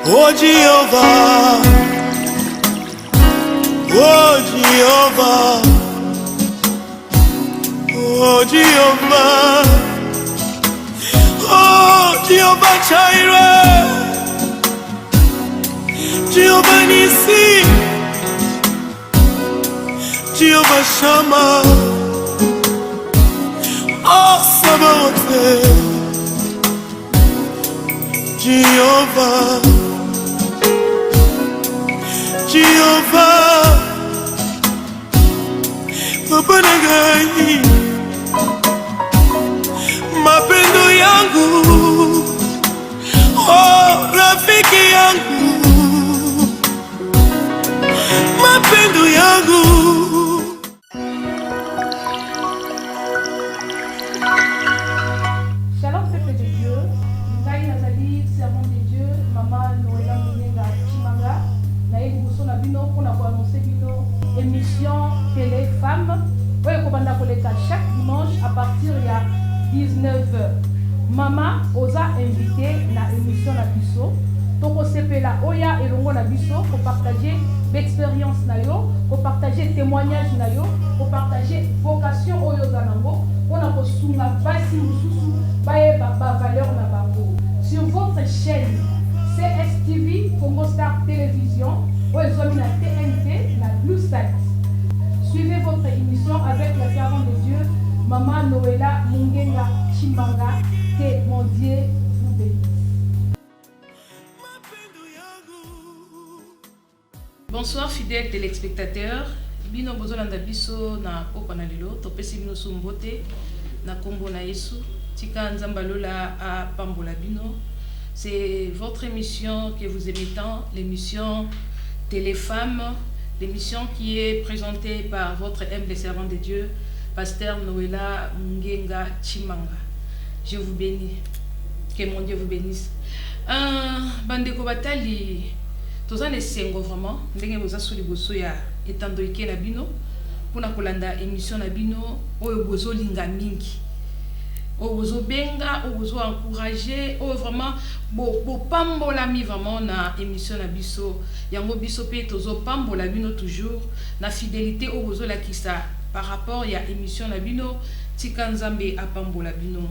Oh Jehovah, oh Jehovah, oh Jehovah, oh Jehovah Jireh, Jehovah Nissi, Jehovah Shammah, oh Sabaoth, Jehovah, Jehovah, Papa Nagai, mapendo yangu, oh rafiki yangu, mapendo yangu. Shalom peuple de Dieu, Ngai Nazali, servant de Dieu, Maman Noëlla Munenga Chimanga, Naïd Bousso Nabino, pour annoncer bino émission Télé Femmes, ouais, Kobanda Koleka chaque dimanche à partir de 19h. Maman osa invité na émission na biso, toko sepela oya elongo na biso pour partager l'expérience na yo, pour partager témoignage na yo, pour partager vocation oyo zanango, pour na kosunga basi mususu baye ba valeur na bango. Sur votre chaîne CSTV Congo Star Télévision, oyo zomi na TNT na Blue Site. Suivez votre émission avec la servante de Dieu, Maman Noëlla Munenga Chimanga. Que mon Dieu vous bénisse. Bonsoir fidèles téléspectateurs. Bino bozolanda biso na poko na lelo topesi bino sumbote na kombo na Yesu tika nzamba lola a pambola bino. C'est votre émission que vous aimez tant, l'émission Téléfemme, l'émission qui est présentée par votre humble servant de Dieu, Pasteur Noëlla Munenga Chimanga. Je vous bénis. Que mon Dieu vous bénisse. Bandeko batali, toza ne sengo vraiment. Ndenge boza soli boso ya etando ike na bino. Pona kolanda émission na bino, oyo bozo linga mingi. Oyo bozo benga, oyo bozo encourager, oyo vraiment bo pambola mi vraiment na émission na biso. Yango biso pe tozo pambola bino toujours na fidélité oyo bozo la kisa par rapport ya émission na bino. Tika nzambe apambola bino.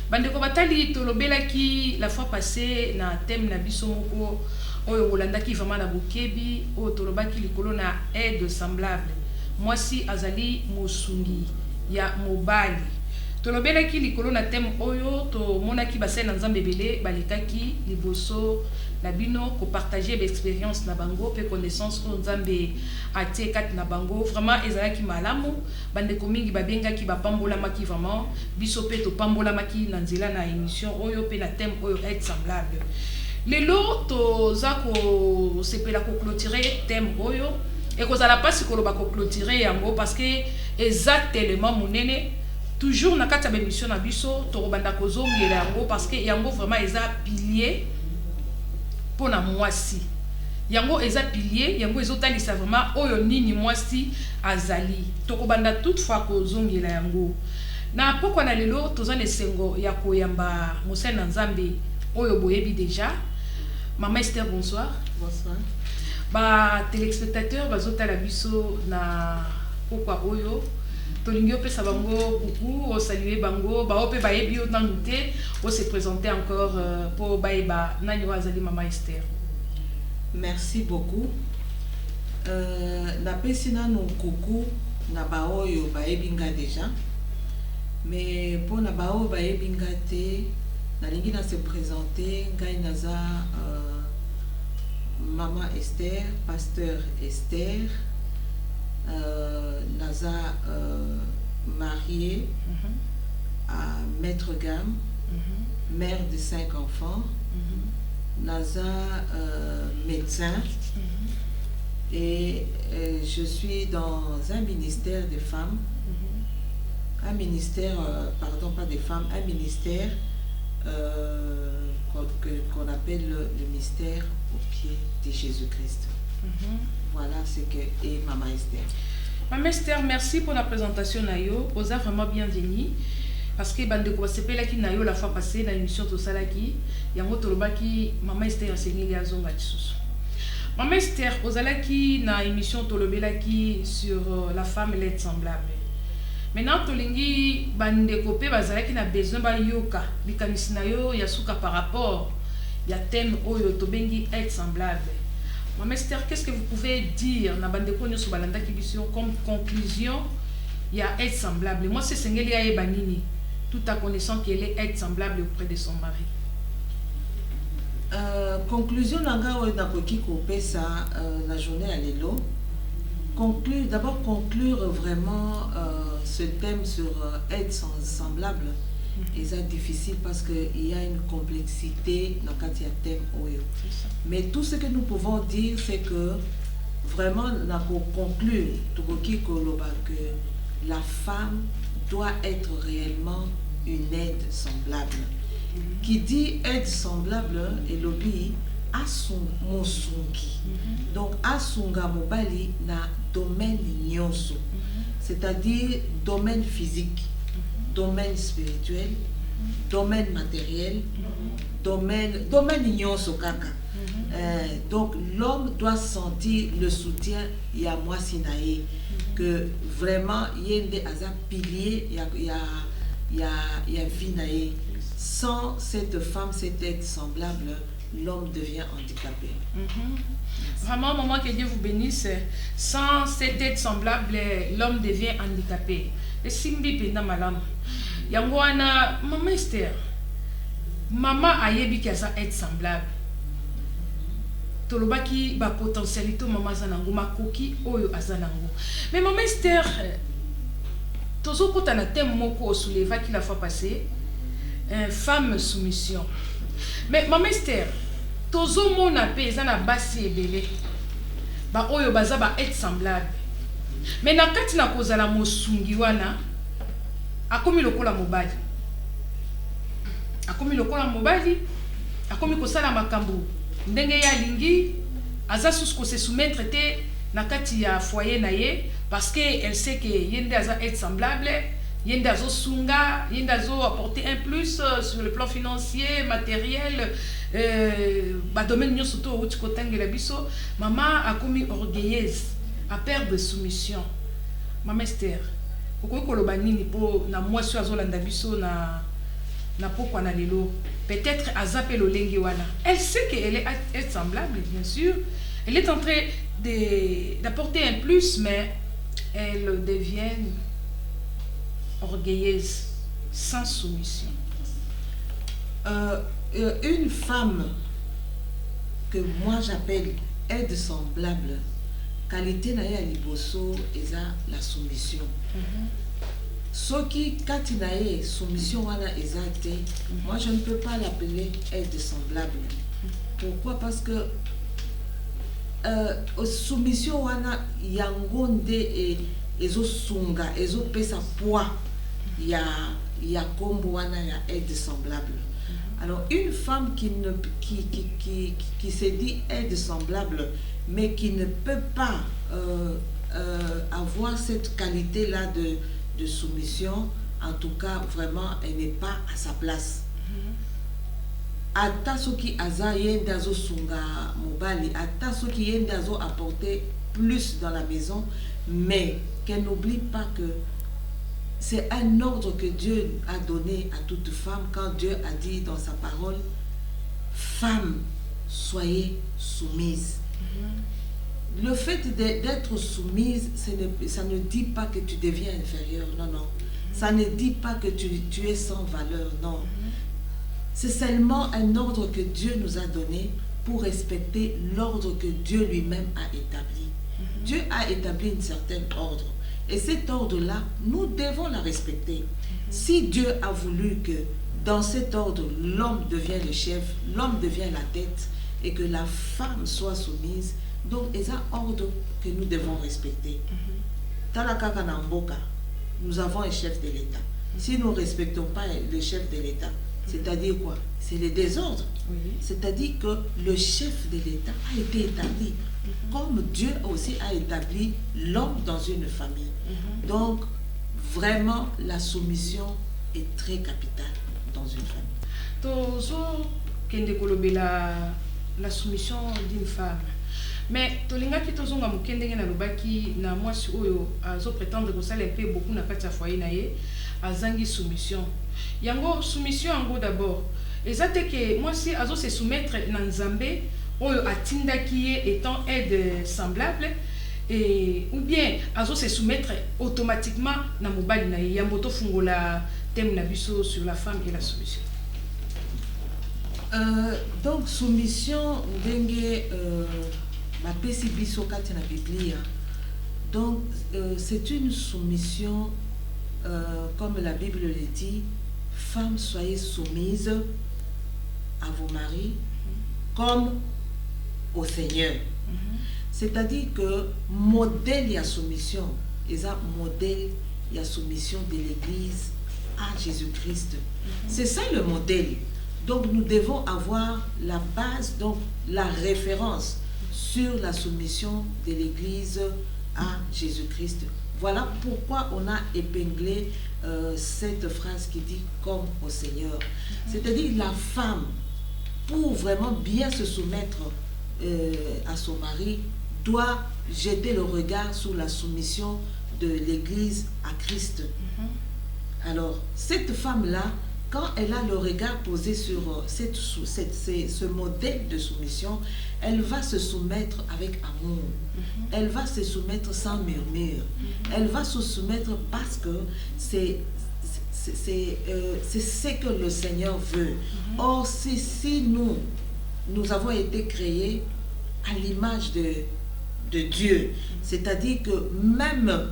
Bandeko batali tolobelaki la fois passée na thème na biso moko oyo bolandaki vraiment na bokebi oyo tolobaki likolo na aide semblable. Mwasi azali mosungi ya mobali. Tolobelaki likolo na thème oyo to monaki basena nzambe belé balikaki liboso na bino ko partager l'expérience na bango pe connaissance ko nzambe atie kat na bango vraiment ezalaki malamu bandeko mingi babengaki bapambola maki vraiment biso pe to pambola maki na nzela na émission oyo pe na thème oyo aide semblable. Lelo to zako sepela ko clôturer thème oyo et ko zala pas sikolo ba ko clôturer yango parce que exactement monene toujours na kati ya émission na biso to banda ko zongela yango parce que yango vraiment eza pilier pour na mwasi. Yango eza pilier, yango ezotalisa vraiment oyo nini mwasi azali. Toko banda toutefois ko zongela yango. Na poko na lelo toza ne sengo ya koyamba mosena nzambe oyo boyebi déjà. Maman Esther, bonsoir. Bonsoir. Ba téléspectateurs bazotala biso na pokwa oyo. Tolingio pe sabango coucou, o saluer bango, ba ope ba yebi o nangute, o se présenter encore pour baeba nani wazali Maman Esther. Merci beaucoup. Na pesina no coucou na ba oyo ba yebinga déjà. Mais pour na ba oyo ba yebinga te, na lingi na se présenter ngai naza Maman Esther, Pasteur Esther. Naza mariée à Maître Gamme, mère de 5 enfants. Naza médecin et je suis dans un ministère des femmes, un ministère, pardon, pas des femmes, un ministère qu'on appelle le mystère au pied de Jésus-Christ. Voilà ce que est Maman Esther. Maman Esther, merci pour la présentation. Nayo, osa vraiment bienvenue. parce que bandeko basepelaki na yo la fois passée na émission tosalaki yango tolobaki Mama Esther asengeli azonga lisusu. Mama Esther ozalaki na émission tolobelaki sur la femme et l'aide semblable. Maintenant tolingi bandeko pe bazalaki na besoin ba yoka likanisi na yo ya suka par rapport ya thème oyo tobengi aide semblable. Mama Esther, qu'est-ce que vous pouvez dire na bandeko nyoso balandaki biso comme conclusion ya aide semblable? Moi c'est sengeli ya ebanini tout en connaissant qu'elle est aide semblable auprès de son mari. Conclusion nanga oyo nakoki kopesa la journée à lelo. D'abord conclure vraiment ce thème sur aide semblable. Et c'est difficile parce qu'il y a une complexité dans le thème oyo. Mais tout ce que nous pouvons dire, c'est que vraiment, nous conclure que la femme doit être réellement une aide semblable. Qui dit aide semblable, et lobby, a son monsungi. Donc, a son gamobali na domaine nyonso. C'est-à-dire domaine physique, domaine spirituel, domaine matériel, domaine nyonso kaka. Donc l'homme doit sentir le soutien ya moi sinae que vraiment yende aza pilier ya vinae. Sans cette femme, cette aide semblable, l'homme devient handicapé. Vraiment, maman, que Dieu vous bénisse. Sans cette aide semblable, l'homme devient handicapé. Et simbi penda malam. Yangwana, Maman Esther, maman ayebi ki aza aide semblable. Tolobaki ba potentialité maman zanango makoki oyo azanango. Mais Maman Esther, tozo kota na thème moko souleva ki la fois passée, femme soumission. Mais Maman Esther, tozo mona pe ezana basi ebele. Ba oyo baza ba aide semblable. Mais na kati na kozala mosungi wana akomi lokola mobali. Akomi lokola mobali, akomi kosala makambo ndenge ya lingi, aza susko se soumettre te na kati ya foyer na ye parce que elle sait que yende aza aide semblable, yende azo sunga, yende azo apporter un plus sur le plan financier, matériel, ba domaine nyoso to uti kotangela biso. Maman akomi orgueilleuse, a peur de soumission. Maman Esther, okoki koloba nini po na mwasi azolanda biso na pokwa na lelo? Peut-être azape lolengi wana. Elle sait qu'elle est semblable, bien sûr. Elle est en train d'apporter un plus, mais elle devient orgueilleuse, sans soumission. Une femme que moi j'appelle aide semblable, qualité na ya liboso eza la soumission. Soki katinae soumission wana ezate, moi je ne peux pas l'appeler aide semblable. Pourquoi? Parce que soumission wana yangonde et ezo sunga, ezo pesa poids ya kombo wana ya aide semblable. Alors une femme qui se dit aide semblable mais qui ne peut pas avoir cette qualité là de soumission, en tout cas vraiment elle n'est pas à sa place. Ata soki aza yende azo sunga mobali, ata soki yende azo apporter plus dans la maison, mais qu'elle n'oublie pas que c'est un ordre que Dieu a donné à toute femme quand Dieu a dit dans sa parole, femme, soyez soumise. Le fait d'être soumise, ça ne dit pas que tu deviens inférieur, non, non. Ça ne dit pas que tu es sans valeur, non. C'est seulement un ordre que Dieu nous a donné pour respecter l'ordre que Dieu lui-même a établi. Dieu a établi un certain ordre. Et cet ordre-là, nous devons la respecter. Si Dieu a voulu que dans cet ordre, l'homme devient le chef, l'homme devient la tête, et que la femme soit soumise, donc c'est un ordre que nous devons respecter. Dans la Kakanamboka, nous avons un chef de l'État. Si nous ne respectons pas le chef de l'État, c'est-à-dire quoi? C'est le désordre. C'est-à-dire que le chef de l'État a été établi, comme Dieu aussi a établi l'homme dans une famille. Donc, vraiment, la soumission est très capital dans une famille. Tozo kende kolobela la soumission d'une femme. Mais tolingaki tozonga mokende na lobaki na mwasi oyo azo prétendre que ça l'épée beaucoup na kati ya foyer na ye azangi soumission. Yango soumission yango d'abord. Ezate que mwasi azo se soumettre na Nzambe oyo atindaki ye étant aide semblable et ou bien azo se soumettre automatiquement na mobali na ye. Yamboto fungola thème na biso sur la femme et la soumission. Donc soumission ndenge bapesi biso kati na Biblia. Donc c'est une soumission comme la Bible le dit, femmes soyez soumises à vos maris comme au Seigneur. C'est-à-dire que modèle y a soumission, et ça modèle y a soumission de l'Église à Jésus-Christ. C'est ça le modèle. Donc nous devons avoir la base, donc la référence sur la soumission de l'Église à Jésus-Christ. Voilà pourquoi on a épinglé cette phrase qui dit « comme au Seigneur ». C'est-à-dire la femme, pour vraiment bien se soumettre à son mari, doit jeter le regard sur la soumission de l'Église à Christ. Alors, cette femme-là, quand elle a le regard posé sur ce modèle de soumission, elle va se soumettre avec amour. Elle va se soumettre sans murmure. Elle va se soumettre parce que c'est ce que le Seigneur veut. Or, si nous avons été créés à l'image de Dieu, c'est-à-dire que même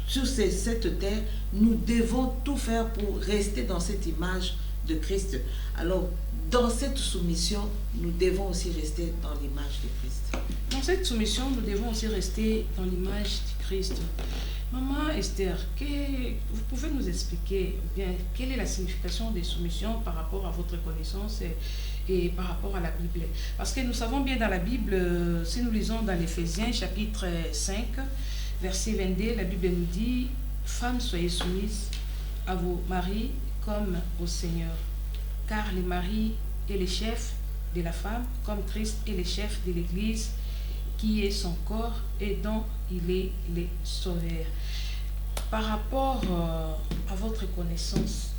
sur cette terre, nous devons tout faire pour rester dans cette image de Christ. Alors, dans cette soumission, nous devons aussi rester dans l'image de Christ. Dans cette soumission, nous devons aussi rester dans l'image de Christ. Maman Esther, vous pouvez nous expliquer bien quelle est la signification des soumissions par rapport à votre connaissance et par rapport à la Bible? Parce que nous savons bien dans la Bible, si nous lisons dans l'Éphésiens chapitre 5, verset 22, la Bible nous dit « Femmes, soyez soumises à vos maris comme au Seigneur, car les maris est le chef de la femme, comme Christ est le chef de l'Église, qui est son corps et dont il est le sauveur. » Par rapport à votre connaissance,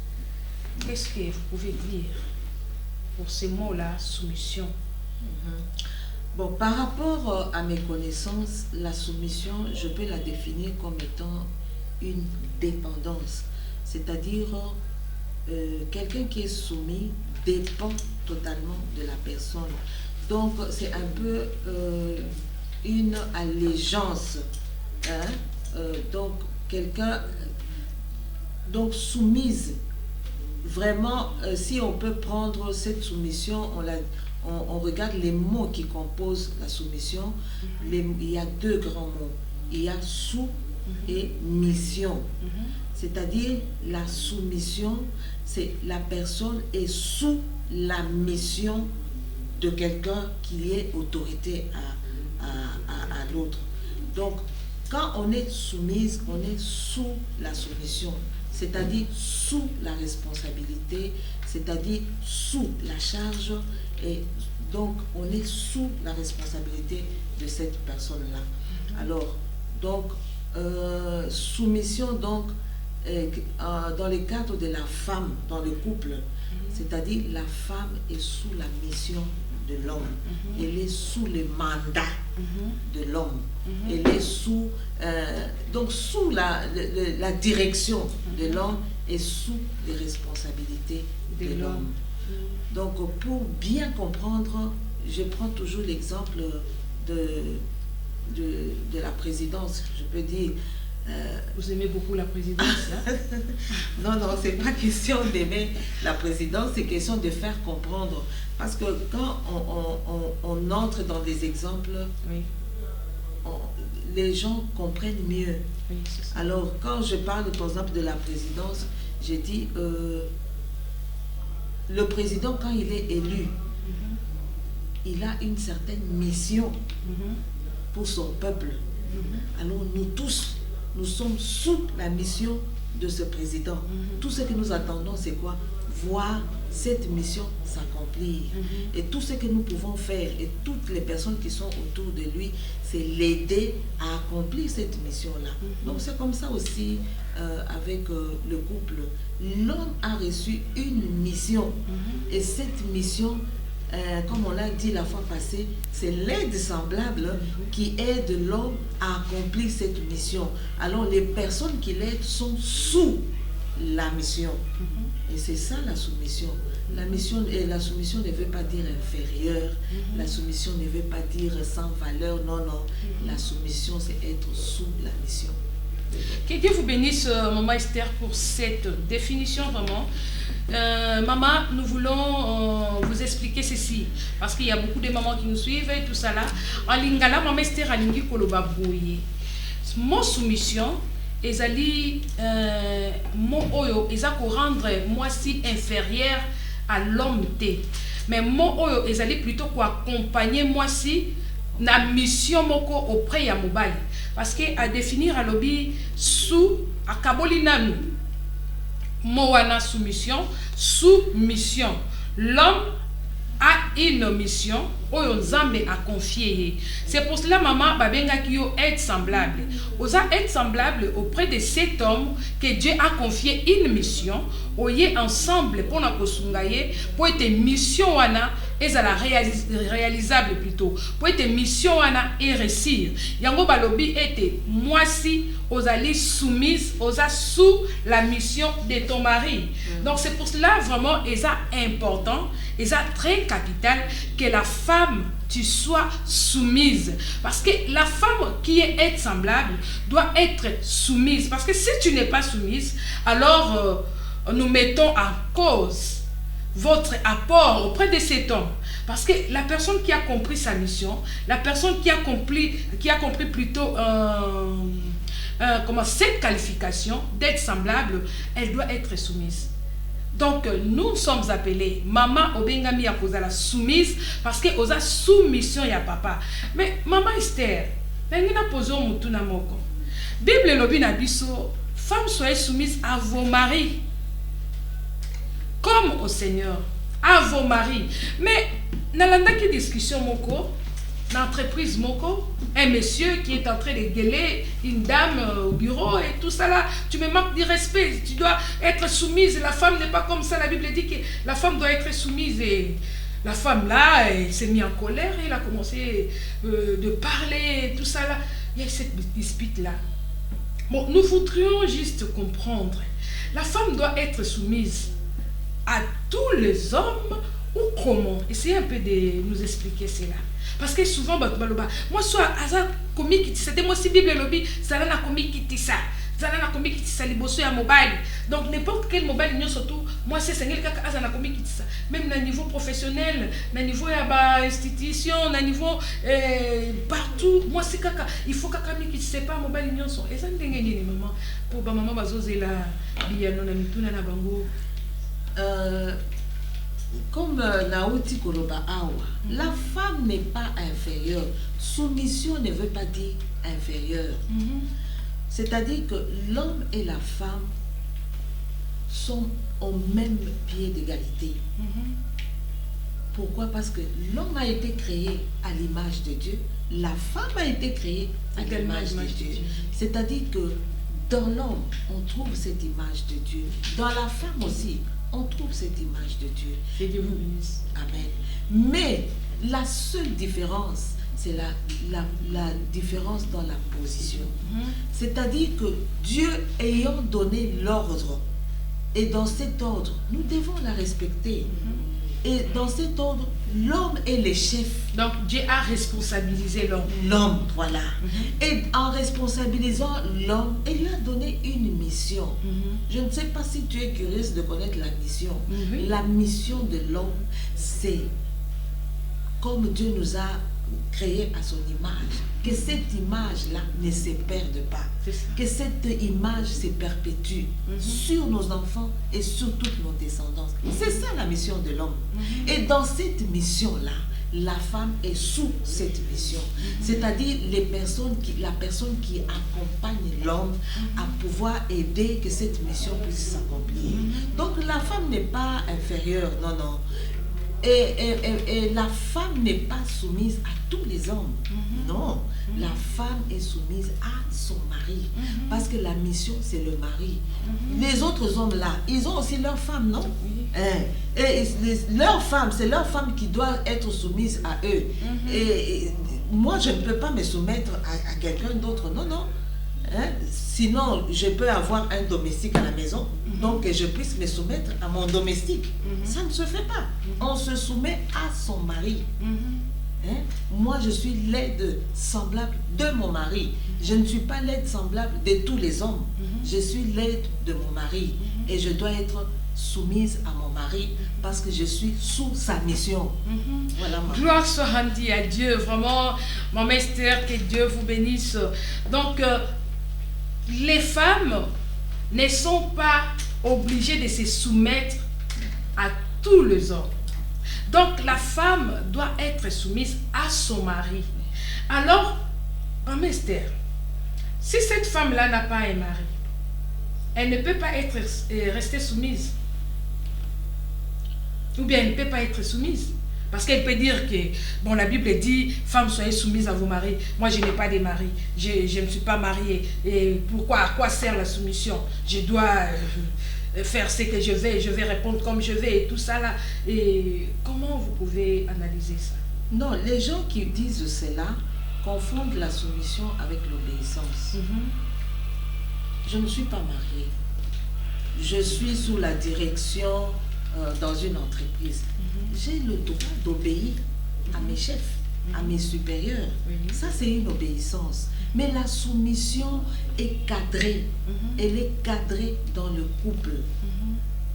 qu'est-ce que vous pouvez dire pour ces mots-là, soumission? Bon, par rapport à mes connaissances, la soumission, je peux la définir comme étant une dépendance. C'est-à-dire, quelqu'un qui est soumis dépend totalement de la personne. Donc, c'est un peu une allégeance. Donc, quelqu'un donc soumise. Vraiment, si on peut prendre cette soumission, on regarde les mots qui composent la soumission. Il y a deux grands mots. Il y a sous et mission. C'est-à-dire, la soumission, c'est la personne est sous la mission de quelqu'un qui est autorité à l'autre. Donc, quand on est soumise, on est sous la soumission, c'est-à-dire sous la responsabilité, c'est-à-dire sous la charge, et donc on est sous la responsabilité de cette personne-là. Alors, donc, soumission, donc, dans le cadre de la femme, dans le couple, c'est-à-dire la femme est sous la mission de l'homme, elle est sous le mandat de l'homme, elle est sous, donc sous la direction de l'homme et sous les responsabilités de l'homme. Donc pour bien comprendre, je prends toujours l'exemple de la présidence, je peux dire. Vous aimez beaucoup la présidence, là? Non, c'est pas question d'aimer la présidence, c'est question de faire comprendre. Parce que quand on entre dans des exemples, oui, les gens comprennent mieux. Oui, c'est ça. Alors, quand je parle, par exemple, de la présidence, j'ai dit, le président, quand il est élu, il a une certaine mission pour son peuple. Alors, nous tous, nous sommes sous la mission de ce président. Tout ce que nous attendons, c'est quoi? Voir cette mission s'accomplir. Et tout ce que nous pouvons faire, et toutes les personnes qui sont autour de lui, c'est l'aider à accomplir cette mission-là. Donc c'est comme ça aussi avec le couple. L'homme a reçu une mission. Et cette mission, comme on l'a dit la fois passée, c'est l'aide semblable qui aide l'homme à accomplir cette mission. Alors les personnes qui l'aident sont sous la mission. Et c'est ça la soumission. La soumission ne veut pas dire inférieur. La soumission ne veut pas dire sans valeur. Non, non. La soumission, c'est être sous la mission. Que Dieu vous bénisse, Maman Esther, pour cette définition vraiment. Maman, nous voulons vous expliquer ceci, parce qu'il y a beaucoup de mamans qui nous suivent et tout ça là. En lingala, Maman Esther a lingi koloba boye. Mon soumission, ezali mon oyo, ezako rendre moi si inférieur à l'homme té. Mais mon oyo, ezali plutôt ko accompagner moi si na mission moko auprès ya mobali. Parce que à définir à lobby sous à kabolinanu moana soumission, soumission. L'homme a une mission oyo Nzambe a confié. C'est pour cela maman babenga ki yo être semblable. Osa être semblable auprès de cet homme que Dieu a confié une mission. Oye ensemble pour na kosungaye pour être mission wana ezala réalisable plutôt. Pour être mission wana et réussir. Yango balobi était moi si osali soumise osa sous la mission de ton mari. Donc c'est pour cela vraiment eza important, eza très capital que la femme tu sois soumise, parce que la femme qui est être semblable doit être soumise, parce que si tu n'es pas soumise, alors nous mettons en cause votre apport auprès de cet homme, parce que la personne qui a compris sa mission, la personne qui a compris plutôt comment cette qualification d'être semblable, elle doit être soumise. Donc nous sommes appelés maman obengami à causa la soumise parce que osa soumission ya papa. Mais maman Esther, n'engina pozo mutuna moko. Bible lobi na biso, femmes soyez soumises à vos maris comme au Seigneur, à vos maris. Mais nalanda ki discussion moko l'entreprise moko, un monsieur qui est en train de gueuler une dame au bureau et tout ça là, tu me manques de respect, tu dois être soumise, la femme n'est pas comme ça, la Bible dit que la femme doit être soumise. Et la femme là, elle s'est mise en colère, elle a commencé de parler, tout ça là, il y a cette dispute là. Bon, nous voudrions juste comprendre, la femme doit être soumise à tous les hommes ou comment? Essayez un peu de nous expliquer cela. Parce que souvent, moi, soit c'était moi si Bible lobby, ça n'a commis qui ça. Ça n'a commis qui ça, les bossos à mobile. Donc, n'importe quel mobile, surtout, moi, c'est Seigneur qui a commis qui ça. Même au niveau professionnel, au niveau institution, au niveau partout, moi, c'est caca. Il faut que qui sait pas mobile, et ça n'est pas maman. Pour maman, bazoser la biano, na mituna na bango. Comme Naouti Koloba Awa, la femme n'est pas inférieure. Soumission ne veut pas dire inférieure. C'est-à-dire que l'homme et la femme sont au même pied d'égalité. Pourquoi? Parce que l'homme a été créé à l'image de Dieu, la femme a été créée à l'image de Dieu. C'est-à-dire que dans l'homme, on trouve cette image de Dieu. Dans la femme aussi, on trouve cette image de Dieu. Et Dieu vous bénisse. Amen. Mais la seule différence, c'est la différence dans la position. C'est-à-dire que Dieu ayant donné l'ordre, et dans cet ordre, nous devons la respecter. Et dans cet ordre, l'homme est le chef. Donc Dieu a responsabilisé l'homme. L'homme, voilà. Et en responsabilisant l'homme, il lui a donné une mission. Je ne sais pas si tu es curieuse de connaître la mission. La mission de l'homme, c'est comme Dieu nous a créés à son image, que cette image-là ne se perde pas, que cette image se perpétue sur nos enfants et sur toutes nos descendances. C'est ça la mission de l'homme. Et dans cette mission-là, la femme est sous cette mission. C'est-à-dire la personne qui accompagne l'homme à pouvoir aider que cette mission puisse s'accomplir. Donc la femme n'est pas inférieure, non, non. Et la femme n'est pas soumise à tous les hommes. Non, la femme est soumise à son mari. Parce que la mission, c'est le mari. Les autres hommes là, ils ont aussi leur femme, non? Et leur femme, c'est leur femme qui doit être soumise à eux. Et moi, je ne peux pas me soumettre à quelqu'un d'autre. Non, non. Sinon, je peux avoir un domestique à la maison, donc que je puisse me soumettre à mon domestique. Ça ne se fait pas. On se soumet à son mari. Moi, je suis l'aide semblable de mon mari. Je ne suis pas l'aide semblable de tous les hommes. Je suis l'aide de mon mari. Et je dois être soumise à mon mari parce que je suis sous sa mission. Voilà, gloire soit rendue à Dieu. Vraiment, Maman Esther, que Dieu vous bénisse. Donc, les femmes ne sont pas obligées de se soumettre à tous les hommes. Donc la femme doit être soumise à son mari. Alors, Maman Esther, si cette femme-là n'a pas un mari, elle ne peut pas rester soumise. Ou bien elle ne peut pas être soumise. Parce qu'elle peut dire que, bon, la Bible dit, femmes, soyez soumises à vos maris. Moi, je n'ai pas de mari. Je ne suis pas mariée. Et pourquoi, à quoi sert la soumission? Je dois faire ce que je vais répondre comme je vais et tout ça là. Et comment vous pouvez analyser ça? Non, les gens qui disent cela confondent la soumission avec l'obéissance. Je ne suis pas mariée. Je suis sous la direction dans une entreprise. J'ai le droit d'obéir à mes chefs, à mes supérieurs. Ça, c'est une obéissance. Mais la soumission est cadrée. Elle est cadrée dans le couple.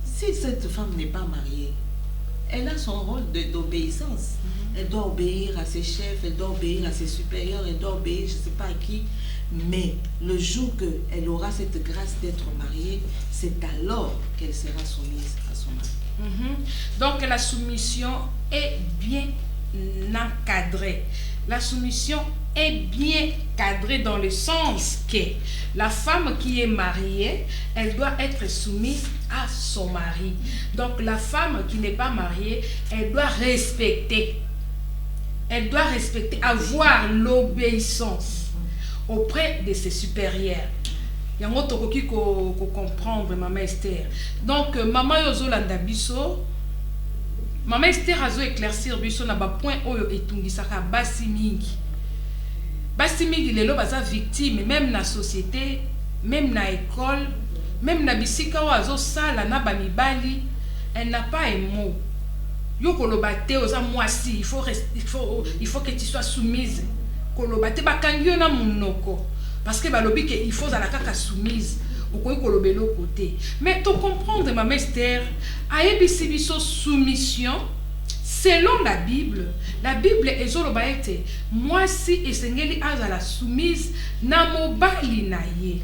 Si cette femme n'est pas mariée, elle a son rôle d'obéissance. Elle doit obéir à ses chefs, elle doit obéir à ses supérieurs, elle doit obéir je ne sais pas à qui. Mais le jour qu'elle aura cette grâce d'être mariée, c'est alors qu'elle sera soumise à son mari. Donc la soumission est bien encadrée. La soumission est bien cadrée dans le sens que la femme qui est mariée, elle doit être soumise à son mari. Donc la femme qui n'est pas mariée, elle doit respecter. Elle doit respecter, avoir l'obéissance auprès de ses supérieurs. Il y a un autre qui comprendre Maman Esther. Donc Maman Yozolanda biso, Maman Esther a éclaircir biso na ba point oyo etungisaka basi mingi. Basi mingi lelo baza victime même na société, même na école, même na bisika oyo sala na ba mibali, elle n'a pas un mot. Yo kolobate oza mwasi, il faut que tu sois soumise. Kolobate bakangyo na munoko. Parce que balobi que il faut à la kaka soumise au côté. Mais tu comprendre Maman Esther, ayebisi biso soumission selon la Bible est zolobaete moi si esengeli azala soumise na mobali na ye.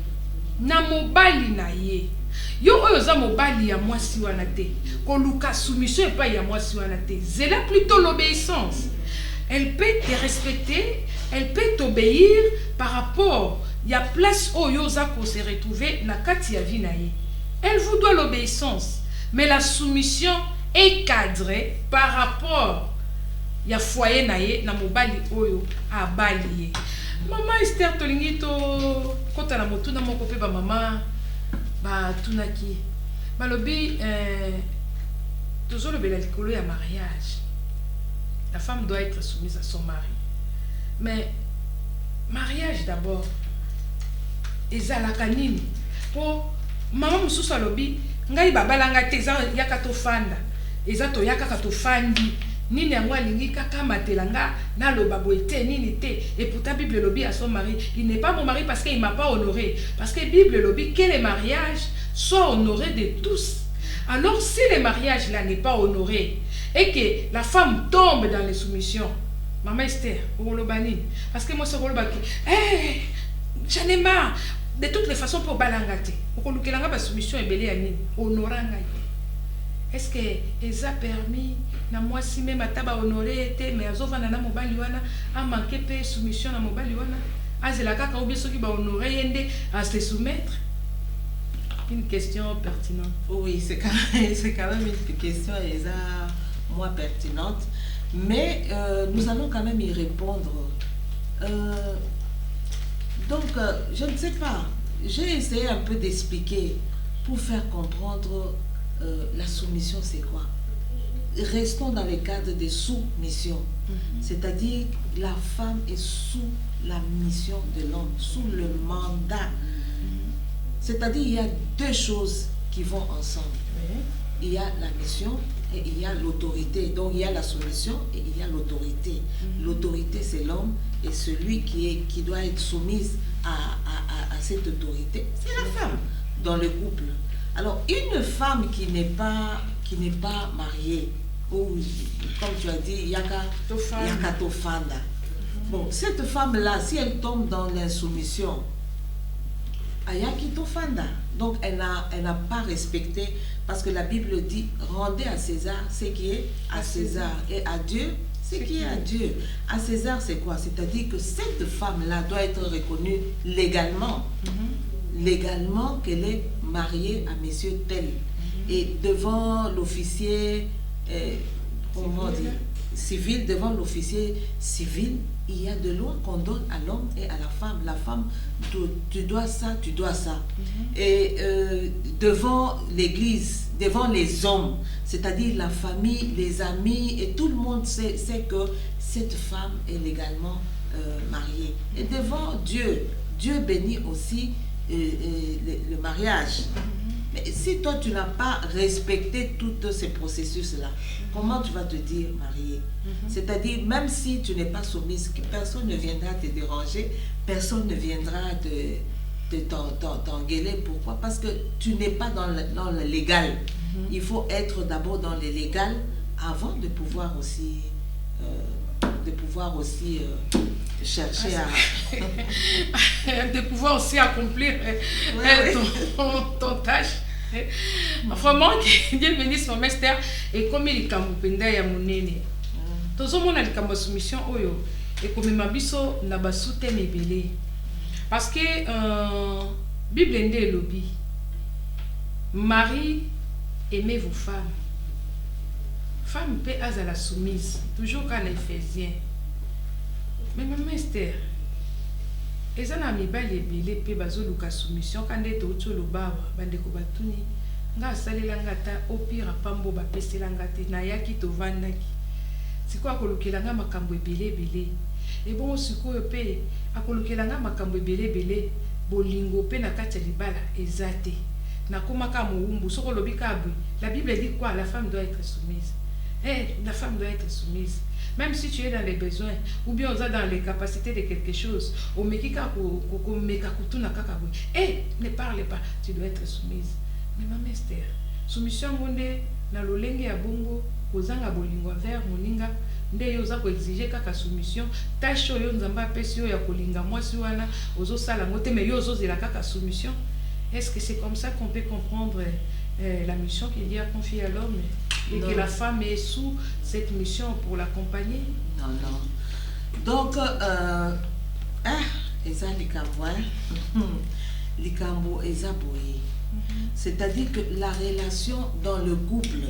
Na mobali na ye. Yo oyo za mobali ya mwasi wana te. Koluka soumission et pas ya mwasi wana te. C'est là plutôt l'obéissance. Elle peut te respecter, elle peut t'obéir par rapport il y a place où Yozako s'est retrouvé na kati ya vie na ye. Elle vous doit l'obéissance, mais la soumission est cadrée par rapport il y a foyer na ye na mobali oyo a bali. Maman Esther tolingi to kota na motuna moko pe ba mama ba tunaki. Balobi toujours le bel likolo ya mariage. La femme doit être soumise à son mari. Mais mariage d'abord. Ezalaka nini po mama mususu alobi ngai babalanga te eza yaka tofanda eza to yaka katofandi nini yango alingi kaka matelanga na loba boite nini te. Et pourtant Bible lobi à son mari, il n'est pas mon mari parce qu'il m'a pas honoré, parce que Bible lobi que les mariages soient honorés de tous. Alors si le mariage là n'est pas honoré et que la femme tombe dans les soumissions, Maman Esther olobani parce que moi c'est olobaki j'en ai marre. De toutes les façons pour balangate. Pour que l'anga ba soumission et belé ani honoranga. est-ce que eza permis na mwasi même ataba honoré te mais azovanda na mobali wana a manqué pe soumission na mobali wana azela kaka obi soki ba honoré yende à se soumettre? Une question pertinente. Oui, c'est quand même une question moins pertinente, mais nous allons quand même y répondre. Je ne sais pas, j'ai essayé un peu d'expliquer pour faire comprendre la soumission c'est quoi. Restons dans le cadre des soumissions, c'est-à-dire la femme est sous la mission de l'homme, sous le mandat. C'est-à-dire il y a deux choses qui vont ensemble. Il y a la mission et il y a l'autorité. Donc il y a la soumission et il y a l'autorité. L'autorité c'est l'homme et celui qui doit être soumise à cette autorité, c'est la femme dans le couple. Alors une femme qui n'est pas mariée, ou comme tu as dit, yaka tofanda. Bon, cette femme-là, si elle tombe dans l'insoumission, ayaki tofanda. Donc elle n'a pas respecté, parce que la Bible dit rendez à César ce qui est à César et à Dieu ce qui est à Dieu. À César c'est quoi? C'est-à-dire que cette femme-là doit être reconnue légalement. Légalement qu'elle est mariée à monsieur tel. Et devant l'officier civil, devant l'officier civil, il y a de lois qu'on donne à l'homme et à la femme. La femme, tu dois ça, tu dois ça. Et devant l'église, devant les hommes, c'est-à-dire la famille, les amis, et tout le monde sait que cette femme est légalement mariée. Et devant Dieu, Dieu bénit aussi le mariage. Mais si toi tu n'as pas respecté tous ces processus-là, comment tu vas te dire marié? C'est-à-dire, même si tu n'es pas soumise, personne ne viendra te déranger, personne ne viendra t'engueuler. Pourquoi? Parce que tu n'es pas dans le légal. Il faut être d'abord dans le légal avant de pouvoir aussi chercher de pouvoir aussi accomplir ton tâche. Vraiment, Dieu bénisse mon master et comme il kamupenda ya monene. Tozomona likambo soumission oyo et comme mabiso na basute mebele. Parce que Bible ndé lobi. Marie, aimez vos femmes. Femme peut à la soumise, toujours quand Éphésiens. Mais maman Esther, les amis bali belé pe bazoluka soumission quand est au tolo baba bandeko batuni nga salela ngata au pire pambo ba pesela ngate na yaki to vandaki. Siko akolukela nga makambo ebele. Et bon siko pe akolukela nga makambo ebele bolingo pe na kati libala ezate. Na komaka moumbu soko lobika abwe. La Bible dit quoi? La femme doit être soumise. La femme doit être soumise. Même si tu es dans les besoins, ou bien on est dans les capacités de quelque chose, ne parle pas, tu dois être soumise. Mais ma Esther, soumission monde na lolenge ya bongo, kozanga bolingo vers moninga, nde yoza ko exiger kaka soumission, tâche yo nzamba pesi yo ya kolinga mwasi wana, ozo sala ngote mais yo ozo zela kaka soumission. Est-ce que c'est comme ça qu'on peut comprendre la mission qu'il y a confiée à l'homme et que la femme est sous cette mission pour l'accompagner? Non. Donc, eza likambo eza boye. C'est-à-dire que la relation dans le couple,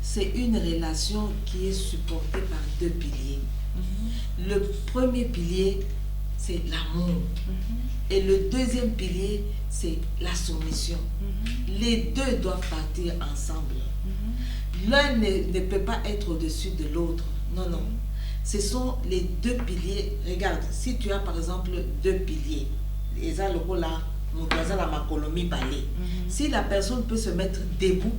c'est une relation qui est supportée par deux piliers. Le premier pilier, c'est l'amour. Et le deuxième pilier, c'est la soumission. Les deux doivent partir ensemble. L'un ne peut pas être au-dessus de l'autre. Non. Ce sont les deux piliers. Regarde, si tu as par exemple deux piliers, si la personne peut se mettre debout,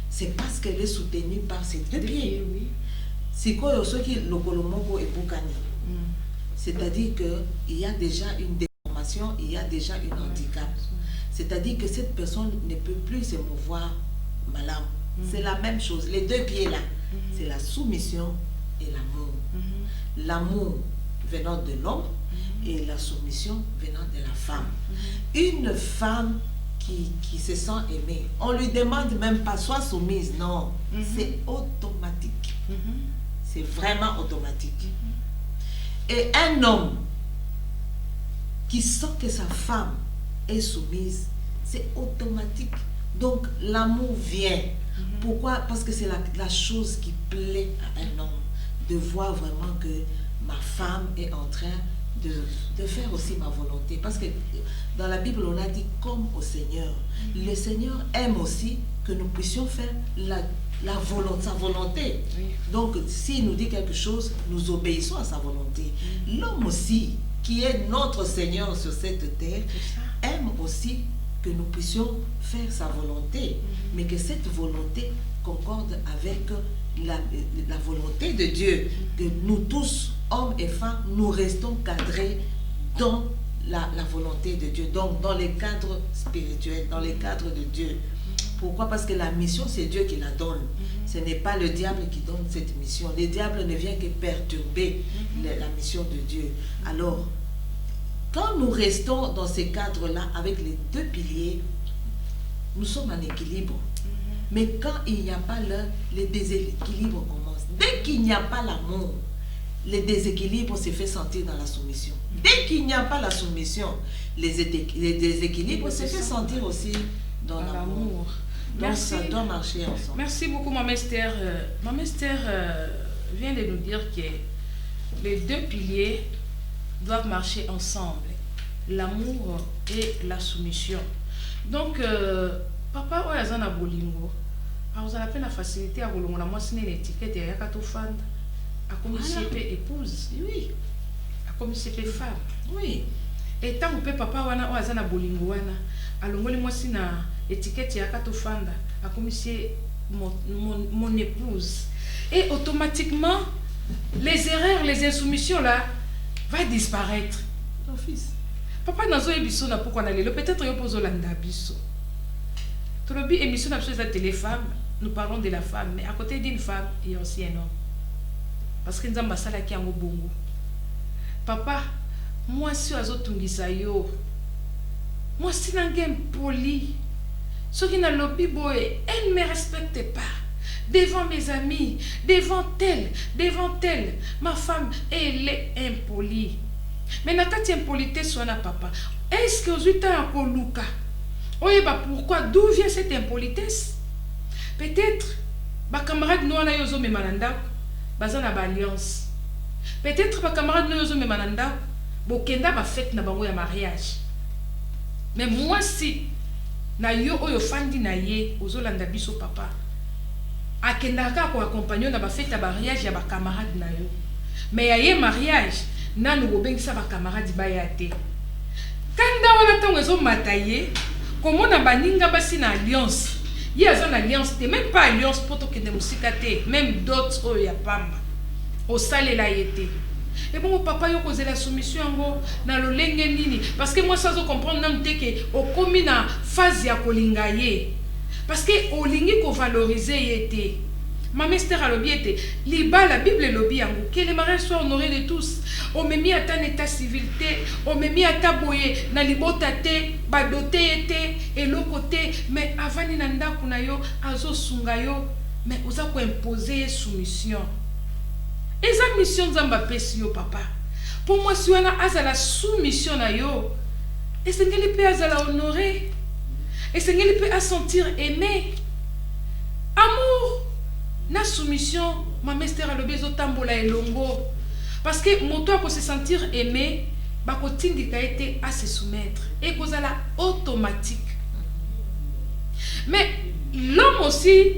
c'est parce qu'elle est soutenue par ses deux pieds. C'est-à-dire qu'il y a déjà une déformation, il y a déjà une handicap. C'est-à-dire que cette personne ne peut plus se mouvoir malade. C'est la même chose. Les deux pieds là, c'est la soumission et l'amour. L'amour venant de l'homme et la soumission venant de la femme. Une femme qui se sent aimé. On lui demande même pas, sois soumise, non. C'est automatique. C'est vraiment automatique. Et un homme qui sent que sa femme est soumise, c'est automatique. Donc l'amour vient. Pourquoi? Parce que c'est la chose qui plaît à un homme, de voir vraiment que ma femme est en train de faire aussi ma volonté. Parce que dans la Bible, on a dit comme au Seigneur. Le Seigneur aime aussi que nous puissions faire sa volonté. Oui. Donc, s'il nous dit quelque chose, nous obéissons à sa volonté. L'homme aussi, qui est notre Seigneur sur cette terre, aime aussi que nous puissions faire sa volonté, mais que cette volonté concorde avec la volonté de Dieu, que nous tous, hommes et femmes, nous restons cadrés dans la volonté de Dieu, donc dans les cadres spirituels, dans les cadres de Dieu. Pourquoi? Parce que la mission, c'est Dieu qui la donne. Ce n'est pas le diable qui donne cette mission. Le diable ne vient que perturber la mission de Dieu. Alors, quand nous restons dans ces cadres-là, avec les deux piliers, nous sommes en équilibre. Mais quand il n'y a pas le déséquilibre commence. Dès qu'il n'y a pas l'amour, le déséquilibre se fait sentir dans la soumission. Dès qu'il n'y a pas la soumission, les déséquilibres se fait sentir aussi dans l'amour. Donc merci. Ça doit marcher ensemble. Merci beaucoup, Maman Esther. Maman Esther vient de nous dire que les deux piliers doivent marcher ensemble. L'amour et la soumission. Donc, papa, oyazana bolingo. Vous avez la facilité à bolingo. Moi, c'est une étiquette et à katofanda. À comme CP épouse. Oui. À comme CP femme. Oui. Et tant que papa oyazana bolingo wana, alongoli moi c'est na étiquette ya katofanda. À comme c'est mon épouse. Et automatiquement, les erreurs, les insoumissions là, va disparaître. D'office. Papa nazo ebiso na pourquoi aller peut-être yo pozo landa biso. Tolobi émission na chose la téléfemme, nous parlons de la femme, mais à côté d'une femme, il y a aussi un homme. Parce que nzamba sala ki yango bongo. Papa, moi si azo tungisa yo. Moi si nangem poli. Ce qui na lobi boy, elle ne me respecte pas. Devant mes amis, devant elle, ma femme, elle est impolie. Mais nakati impolitesse soit na papa. Est-ce que vous êtes en Koluka? Oui, bah pourquoi? D'où vient cette impolitesse? Peut-être, ma camarade nous na yozo me mananda, bazana ba alliance. Peut-être ma camarade nous yozo me mananda, bokenda ba fête na bango ya mariage. Mais moi si na yo oyo fandi na ye ozolanda biso papa. Akendaka ko accompagner na ba fête ya mariage ya ba camarade na yo. Mais ya ye mariage nanu obengisa ba camarade ba ya te. Kanda wana tongo ezo mataye, comment na baninga basi na alliance. Il y a une alliance, même pas alliance pour que de musikate, même d'autres oyo ya pamba. Au salé la yete. Et bon papa yo cause la soumission ngo na lo lenge nini parce que moi ça zo comprendre nam te que au komi na phase ya kolinga ye. Parce que au lingi ko valoriser yete. Ma mère a lobby était liba la Bible lobby yango que les mariages soient honorés de tous. On me mis à ta état civil on me mis à ta boye na libota te badoté était et l'autre côté mais avant ni nanda kuna yo azo sunga yo mais oza ko imposer soumission. Et sa mission nzamba pesi yo papa. Pour moi si wana azala soumission na yo et c'est ngeli pe azala honoré et c'est ngeli pe à sentir aimé. Amour na soumission, ma mère a le besoin tambola et longo. Parce que mon toit pour se sentir aimé, bah a été à se soumettre et cause à la automatique. Mais l'homme aussi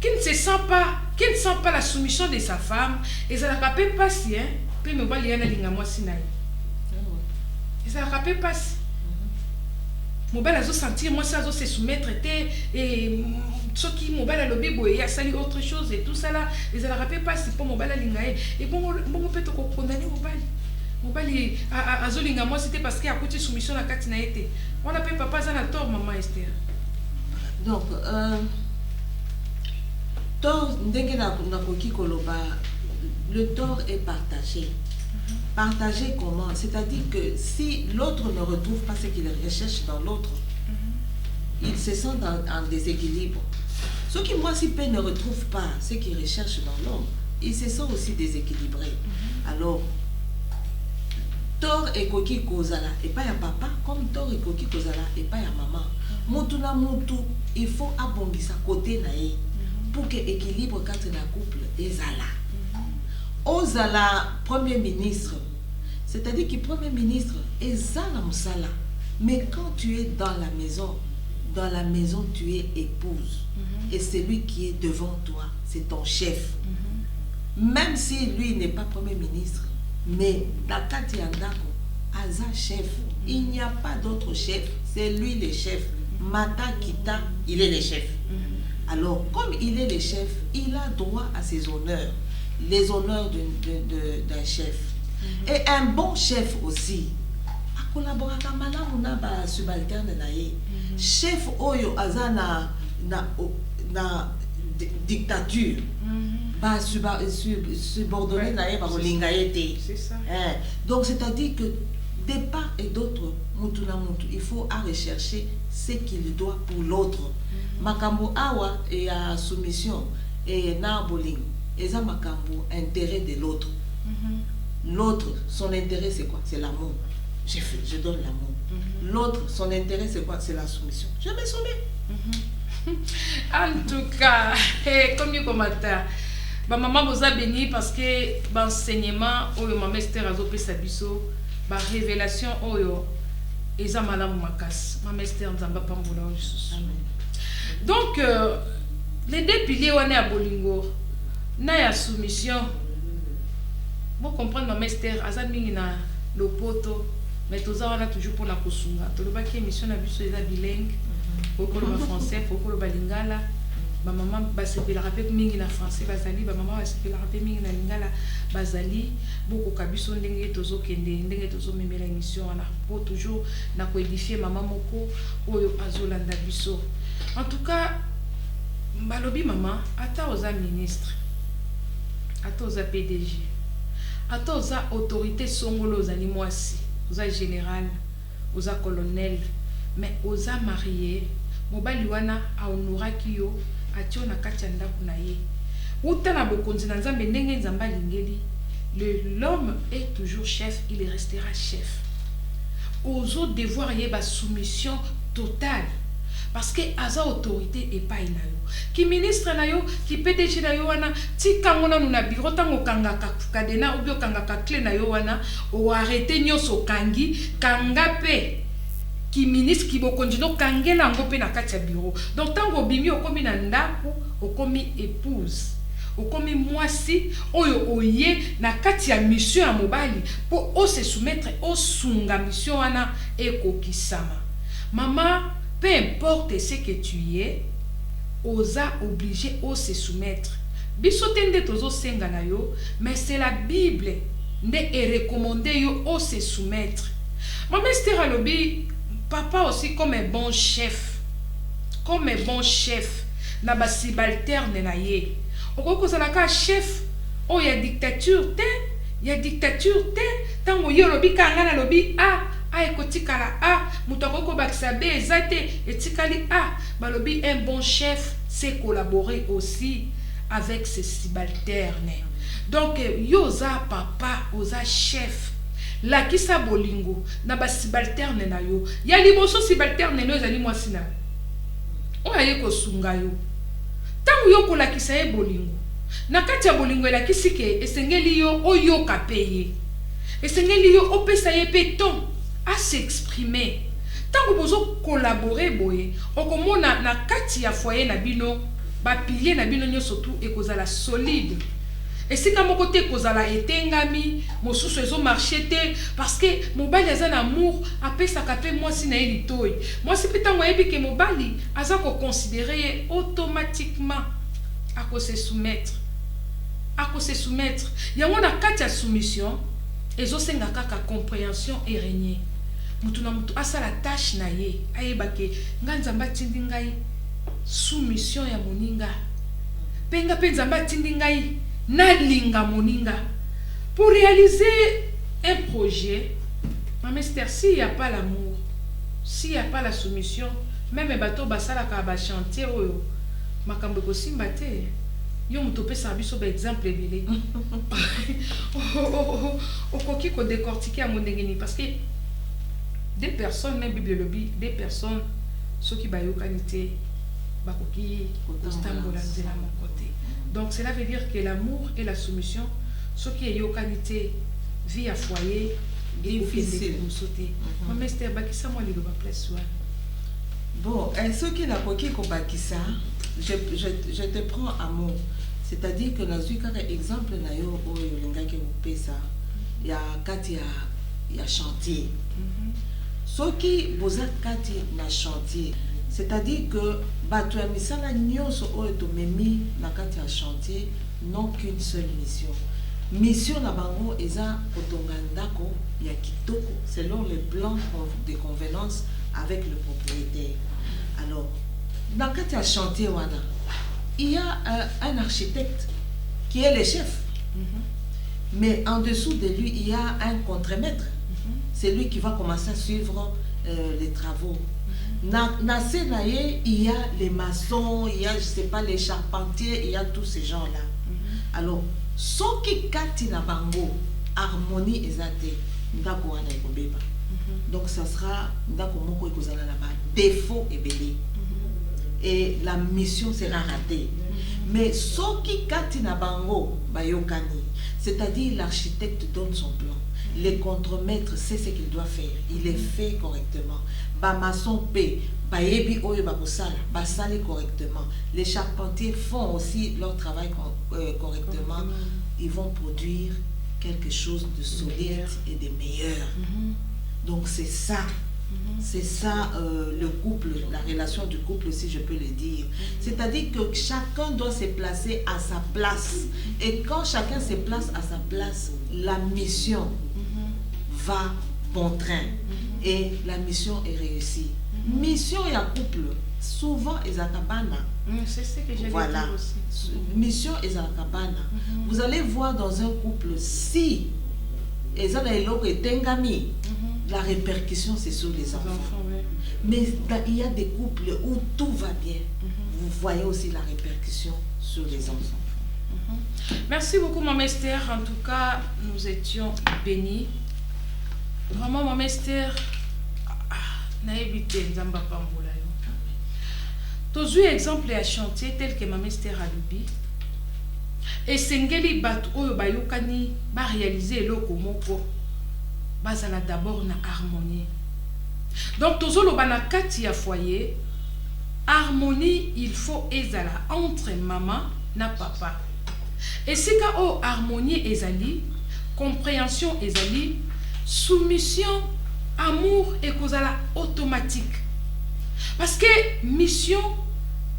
qui ne se sent pas la soumission de sa femme, et ça la rappelle pas si hein, puis me voit liana linga moi sinai. Et ça la rappelle pas si. Mon bel azo sentir moi ça azo se soumettre et ceux qui m'ont balé le bébé, il y a sali autre chose et tout ça là, ils ne rappellent pas si pour mon balé lingaé. Et bon, on peut te condamner au bal. Mon balé à Zolinga, moi c'était parce qu'il y a côté soumission à Katina été. On appelle papa Zana tort, maman Esther. Donc, tort, le tort est partagé. Partagé comment? C'est-à-dire que si l'autre ne retrouve pas ce qu'il recherche dans l'autre, ils se sentent en déséquilibre. Ceux qui, moi, si peu ne retrouvent pas ce qu'ils recherchent dans l'homme, ils se sentent aussi déséquilibrés. Alors, Tor et Koki Kozala, et pas ya papa, comme Tor et Koki Kozala, et pas ya maman. Motuna Motu, il faut abonder sa côté naïe pour que l'équilibre quand on a couple est là. Ozala, Premier ministre, c'est-à-dire que Premier ministre est Zala Moussala. Mais quand tu es dans la maison, tu es épouse. Et celui qui est devant toi, c'est ton chef. Même si lui n'est pas Premier ministre, mais Dakati Andako, Aza chef, il n'y a pas d'autre chef, c'est lui le chef. Mata Kita, il est le chef. Alors, comme il est le chef, il a droit à ses honneurs, les honneurs d'un chef. Et un bon chef aussi, a collaboré avec un subalterne. Chef Oyo Aza na dictature. Subordonné par l'ingayete. C'est ça. Donc, c'est-à-dire que de part et d'autre, il faut rechercher ce qu'il doit pour l'autre. Makambo awa et à soumission et naboling, et ça makambo intérêt de l'autre. L'autre, son intérêt c'est quoi? C'est l'amour. Je donne l'amour. L'autre, son intérêt c'est quoi? C'est la soumission. Je me soumets. En tout cas, comme you commentaire, ba maman vous a béni parce que l'enseignement oyo maman Esther azopé sabiso, ba révélation oyo eza malamu makasi. Maman Esther nzamba pambola oyo. Amen. Donc les deux piliers wana ya bolingo na ya soumission. Vous comprenez maman Esther aza mingi na lopoto, mais toza wana toujours pour la kosunga. Tolobaki émission na biso eza bilingue. Faut que le français, faut que le balingala. Ma maman va se faire la rappeler mingi na français bazali, ma maman va se faire la rappeler mingi na lingala bazali. Beaucoup kabiso ndenge tozo kende, ndenge tozo memela émission na pour toujours na ko édifier maman moko oyo azolanda biso. En tout cas, balobi maman ata oza ministre, ata oza PDG, ata oza autorité songolo ozali mwasi, oza général, oza colonel, mais oza marié. Mobali wana aonoraki yo atio na kati ya ndako na ye uta na bokonzi na nzambe ndenge nzamba lingeli l'homme est toujours chef, il restera chef. Ozo devoir yeba soumission totale parce que aza autorité et pas na yo ki ministre na yo ki PDG na yo wana tikango na na biro tango kangaka kadena ou bio kangaka clé na yo wana o arrêter nyoso kangi kangape qui ministre qui bokondino kangela ngope na kati ya bureau. Donc tango bimi okomi na ndako okomi épouse okomi mwasi oyo oye na kati ya mission ya mobali pour o se soumettre au sunga mission wana ekokisama. Maman, peu importe ce que tu es, osa obligé au se soumettre. Biso tende tozo senga na yo, mais c'est la Bible nde est recommandé yo au se soumettre. Maman Esther alobi papa aussi comme un bon chef, na ba subalterne na ye. Okoko zalaka chef, oh ya dictature te, tango yo lobi kanga na lobi ekotikala mutoko bakisa be ezate etikali balobi un bon chef c'est collaborer aussi avec ses subalternes. Donc yo za papa, oza chef. La kisa bolingo na ba subalterne na yo ya liboso subalterne no ezali mwasi na o aye ko sunga yo tangu yo ko la kisa e bolingo na kati ya bolingo la kisike esengeli yo oyo kapeye esengeli yo opesa ye peton à s'exprimer tangu bozo collaborer boye okomona na kati ya foyer na bino ba pilier na bino nyoso tout ekozala solide. Et si comme côté kozala etengami mosusu ezo marché te parce que mobali aza na amour apesa kape mwasi na eli toy mwasi pitango yebi ke mobali aza ko considérer automatiquement à se soumettre yango na kati ya soumission ezo senga kaka compréhension et régner mutu na mutu asala tâche na ye ayeba ke nganzamba tindi ngai soumission ya moninga penga penzamba tindi ngai na linga moninga. Pour réaliser un projet, Maman Esther, s'il n'y a pas l'amour, s'il n'y a pas la soumission, même bato basalaka ba chantier oyo makambo kosimba te yo moto pesa biso ba exemple ebele okoki ko décortiquer à mon ndenge parce que des personnes même bibliologie des personnes ceux qui bayokani te bakoki kostambola nzela mon côté. Donc cela veut dire que l'amour et la soumission ceux qui eyokani te vie à foyer difficile sauter maman Esther bakisa moi le ba place wana. Bon, ceux qui n'a pas ça, je te prends à mot. C'est-à-dire que dans un exemple, il y a Kati a chantier. Ceux qui vous êtes Kati na chantier, c'est-à-dire que tu as mis ça la nyonso o to memi na Kati a chantier n'ont qu'une seule mission. Mission na bango eza otongandako ya kitoko selon les plans de convenance avec le propriétaire. Alors, dans le cas de chantier, il y a un architecte qui est le chef. Mais en dessous de lui, il y a un contremaître. C'est lui qui va commencer à suivre les travaux. Dans ce naïe, il y a les maçons, il y a, je sais pas, les charpentiers, il y a tous ces gens-là. Alors, ce qui kati na bango, harmonie ezate, ndako wana ekobeba. Donc ça sera ndako moko ekozala na ba défaut ebele. Et la mission sera ratée. Mais ce qui kati na bango bayokani, c'est-à-dire l'architecte donne son plan. Le contremaître sait ce qu'il doit faire. Il est fait correctement. Ba maçon paie, ba yebi oyo ba kosala, ba sali correctement. Les charpentiers font aussi leur travail correctement. Ils vont produire quelque chose de solide et de meilleur. Donc c'est ça. C'est ça le couple, la relation du couple, si je peux le dire. C'est-à-dire que chacun doit se placer à sa place. Et quand chacun se place à sa place, la mission va bon train. Et la mission est réussie. Mission et un couple, souvent, ils acabana. C'est ce que j'ai voilà. dit aussi. Mission et acabana. Vous allez voir dans un couple, si ils ont tengami, la répercussion, c'est sur les enfants. Mais il y a des couples où tout va bien. Vous voyez aussi la répercussion sur les enfants. Merci beaucoup, Maman Esther. En tout cas, nous étions bénis. Vraiment, Maman Esther, n'a évité Nzamba Pambola. Tous les exemples à chantier tels que Maman Esther a lu. Et Sengeli Bat Oyo Bayokani va réaliser le Komoko. Bazala d'abord na harmonie. Donc toujours le banakati à foyer, harmonie il faut ezala entre maman na papa. Et si ka o harmonie ezali, compréhension ezali, soumission, amour et kozala automatique. Parce que mission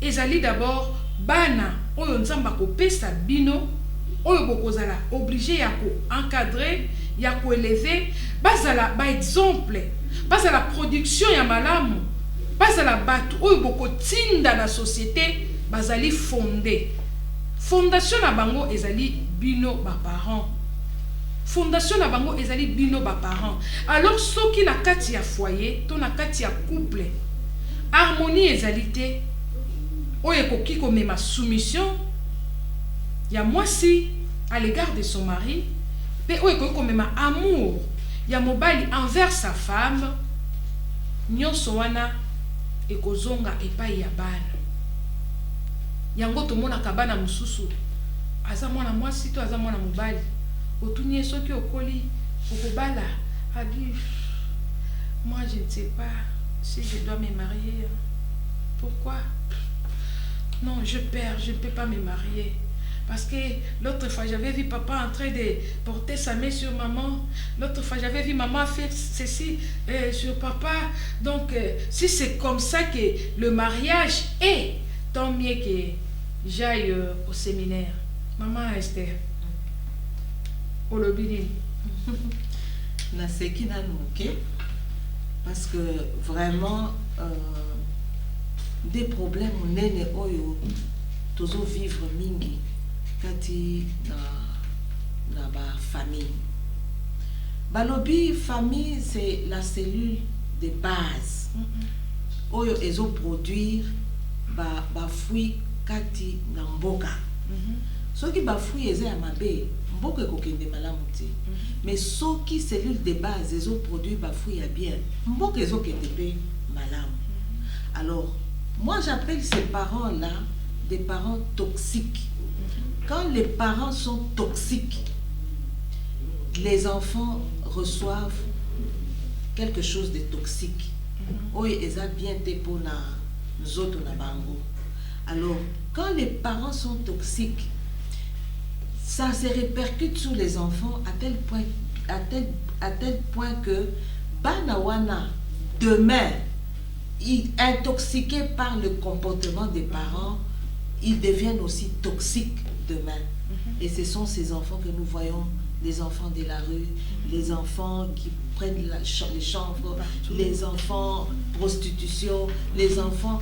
ezali d'abord bana oyo nzamba ko pesa bino oyo bokozala obligé ya ko encadrer ya ko élever bazala ba exemple bazala production ya malamu bazala batu oyo boko tinda na société bazali fondé fondation na bango ezali bino ba parents fondation na bango ezali bino ba parents. Alors soki na kati ya foyer to na kati ya couple harmonie ezali te oyo ekoki komema soumission ya mwasi à l'égard de son mari, mais oui, comme amour, il y a mobile envers sa femme, nyonso wana ekozonga epai ya bana. Yango to mona kabana mususu, aza mwana mwasi to aza mwana mobile, otunye soki okoli okobala, a dit moi je ne sais pas si je dois me marier. Pourquoi? Non, je ne peux pas me marier. Parce que l'autre fois, j'avais vu papa en train de porter sa main sur maman. L'autre fois, j'avais vu maman faire ceci sur papa. Donc, si c'est comme ça que le mariage est, tant mieux que j'aille au séminaire. Maman Esther, au lobby. Na seki na nuke, parce que vraiment, des problèmes nene oyo, toujours vivre mingi. Kati na ba famille. Balobi famille c'est la cellule de base. oyo ezo produire ba fruit kati na mboka. Soki ba fruit eza ya mabe, mboka ekokende malamu te. Mais soki cellule de base ezo produire ba fruit ya bien, mboka ezokende pe malamu. Alors, moi j'appelle ces parents-là des parents toxiques. Quand les parents sont toxiques, les enfants reçoivent quelque chose de toxique. Oui, ils ont bien été pour nous autres na bango. Alors, quand les parents sont toxiques, ça se répercute sur les enfants à tel point que Banawana, demain, intoxiqués par le comportement des parents, ils deviennent aussi toxiques demain. Et ce sont ces enfants que nous voyons, les enfants de la rue, les enfants qui prennent les chanvres, les enfants prostitution, les enfants...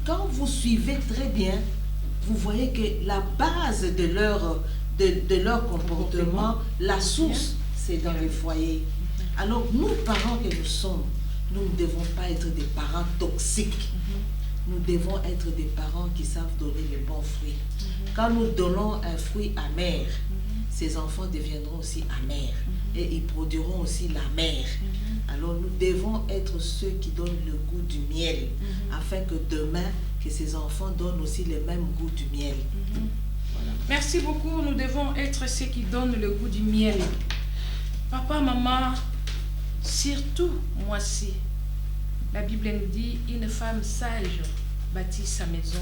Quand vous suivez très bien, vous voyez que la base de leur comportement, la source, c'est dans les foyers. Alors, nous, parents que nous sommes, nous ne devons pas être des parents toxiques. Nous devons être des parents qui savent donner les bons fruits. Quand nous donnons un fruit amer, ces enfants deviendront aussi amers et ils produiront aussi la mer. Alors nous devons être ceux qui donnent le goût du miel afin que demain, que ces enfants donnent aussi le même goût du miel. Voilà. Merci beaucoup. Nous devons être ceux qui donnent le goût du miel. Papa, maman, surtout moi aussi. La Bible nous dit, une femme sage bâtit sa maison.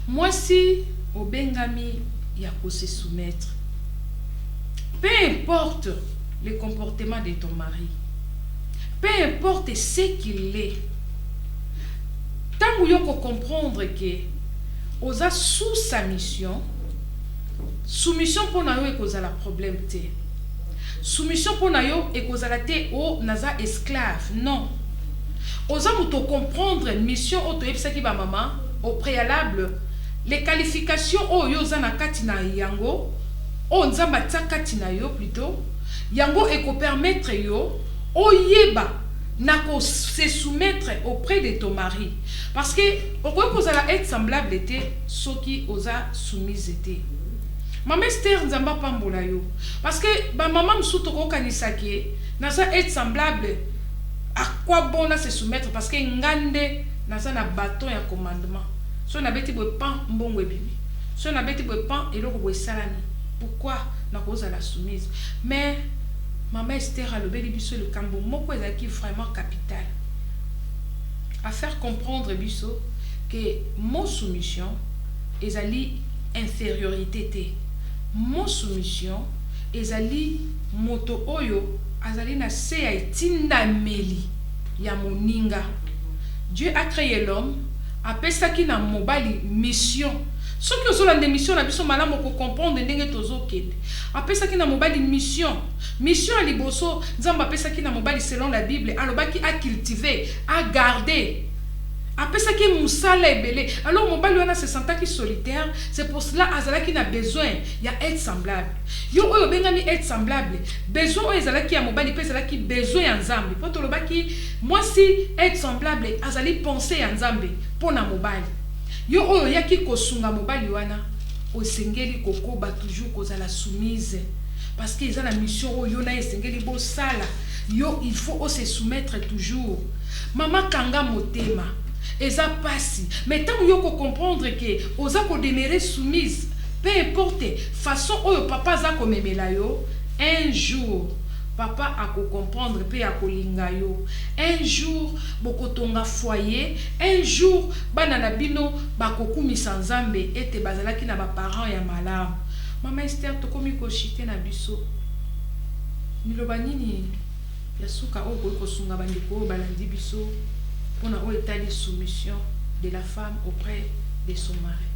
Moi aussi, au Bengami, il y a qu'à se soumettre. Peu importe le comportement de ton mari, peu importe ce qu'il est, tant que vous comprendre que vous êtes sous sa mission, soumission pour nous et cause la problème te. Soumission pour nous et cause la te au naza esclave. Non. Vous avez comprendre mission auto qui ba maman au préalable. Les qualifications oh yo zana katina yango o nzamba katina yo plutôt yango eko permettre yo o yeba nako se soumettre auprès de ton mari parce que pourquoi vous allez être semblable était soki oza soumise était maman Esther nzamba pambola yo parce que ba maman msuto ko kanisaki nasa être semblable à quoi bon na se soumettre parce que ngande nasa na bâton ya commandement. Si on a bêté le pain, bon webibi. Si on a bêté le pain, et l'autre salami. Pourquoi na cause à la soumise? Mais maman Esther a le bel biso le cambo. Moko est vraiment capital. À faire comprendre biso que mon soumission est ali infériorité. Mon soumission est ali moto oyo azali na se ya tinda meli ya moninga. Dieu a créé l'homme. Après ça qui na mobile mission ceux qui ont des missions na biso malamu ko comprendre ndenge tozokete après ça qui na mobile mission à liboso nzamba après ça qui na mobile selon la Bible alobaki a cultiver a garder après ça qui musala ebele alors mobile wana se senta qui solitaire c'est pour cela azala qui na besoin ya être semblable yo oyo bengami être semblable besoin oyo azala qui ya mobile pe azala qui besoin ya nzambe poto lobaki moi si être semblable azali penser ya nzambe pona mobile yo oyo yaki kosunga mobile wana osengeli kokoba toujours kozala soumise parce que ils ont la mission oyo na esengeli bo sala yo il faut se soumettre toujours maman kanga motema eza pasi mais tant yo ko comprendre que oza ko demeurer soumise peu importe façon oyo papa za ko memela yo un jour papa a ko comprendre pe a ko linga yo un jour bokotonga foyer un jour bana na bino bakokumisa nzambe ete bazalaki na ba parents ya malamu mama Esther to komi ko chite na biso miloba nini ya suka o ko sunga bandiko balandi biso pour avoir état de soumission de la femme auprès de son mari.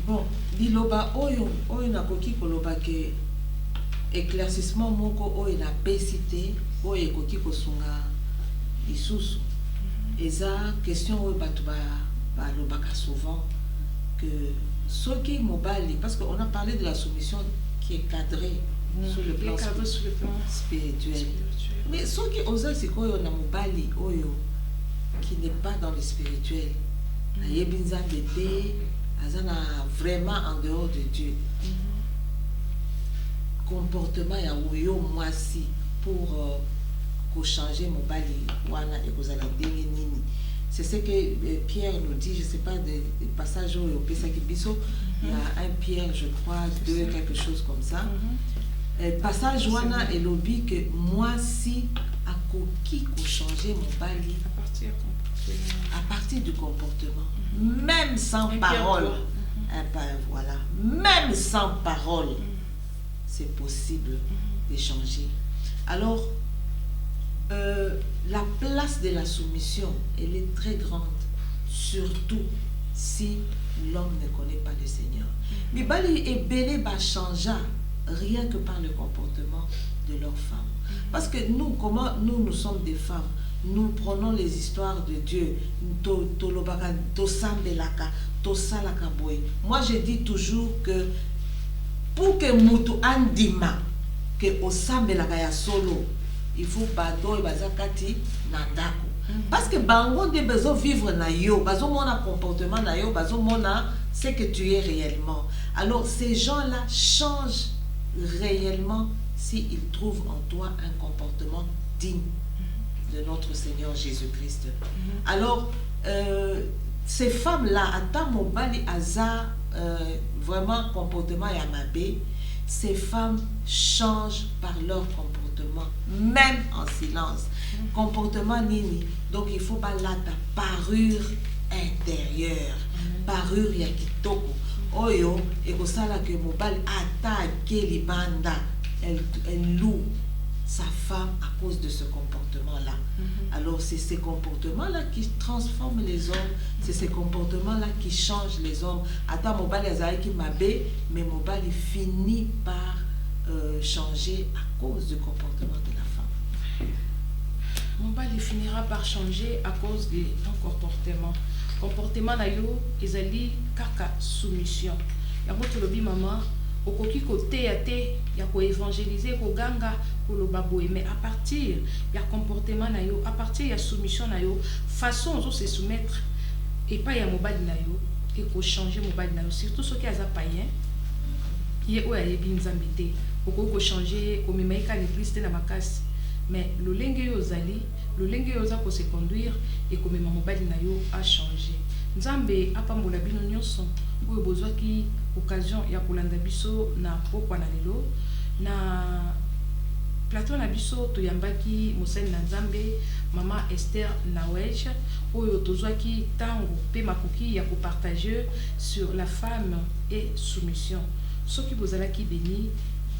Bon, liloba oyo na koki koloba ke éclaircissement moko oyo na pesité oyo koki kosunga lisusu. Eza question oyo batu ba lobaka souvent que soki mobali parce qu'on a parlé de la soumission qui est cadrée sur le plan spirituel. Mais ceux qui osent c'est quoi na mobali oyo qui n'est pas dans le spirituel. Ayebi nzambe te, azana vraiment en dehors de Dieu. Comportement ya oyo mwasi pour changer mobali wana et kozala ndenge nini. C'est ce que Pierre nous dit, je ne sais pas, des passages où il y a un Pierre, je crois, 2, quelque chose comme ça. Passage wana et lobby que moi si à qui pour changer mon bali à partir du comportement, même sans parole. Voilà, même sans parole, c'est possible de changer. Alors, la place de la soumission, elle est très grande, surtout si l'homme ne connaît pas le Seigneur. Mais Bali et Bélé va changer rien que par le comportement de leurs femmes. Parce que nous, comment nous sommes des femmes, nous prenons les histoires de Dieu. Moi, je dis toujours que pour que Moutou Andima, que Osambelaka ya solo, il faut bateau et bazakati nandako. Parce que bango de besoin vivre na yo, bazo mona comportement na yo, bazo mona ce que tu es réellement. Alors ces gens-là changent réellement s'ils trouvent en toi un comportement digne de notre Seigneur Jésus-Christ. Alors ces femmes-là, ata mobali aza vraiment comportement yamabe, ces femmes changent par leur comportement, même en silence. Comportement nini. Donc il faut pas la parure intérieure, parure ya kitoko. Oyo ekosala que mobali attaque libanda, elle loue sa femme à cause de ce comportement-là. Alors c'est ces comportements-là qui transforment les hommes, c'est ces comportements-là qui changent les hommes. Attends, mobali azali qui m'abe, mais mobali finit par changer à cause du comportement de la femme. Mobali finira par changer à cause de ton comportement. Comportement na yo ezali kaka soumission. Yango tolobi mama okoki kote ya te ya ko évangéliser ko ganga ko lo baboye, mais à partir ya comportement na yo, à partir ya soumission na yo, façon de se soumettre et pas ya mobali na yo et ko changer mobali na yo, surtout ceux qui aza païen ye o ya yebi nzambe te oko ko changer ko memaika l'église te na makasi, mais le lenge yo zali, le lenge yo za ko se conduire et ko mema mobali na yo a changer. Nzambe apambola bino nyonso oyo bozwaki occasion ya kolanda biso na pokwa na lelo na plateau na biso toyambaki mosali na Nzambe mama Esther Nawej oyo tozwaki tango pe makoki ya ko partager sur la femme et soumission. Soki bozalaki béni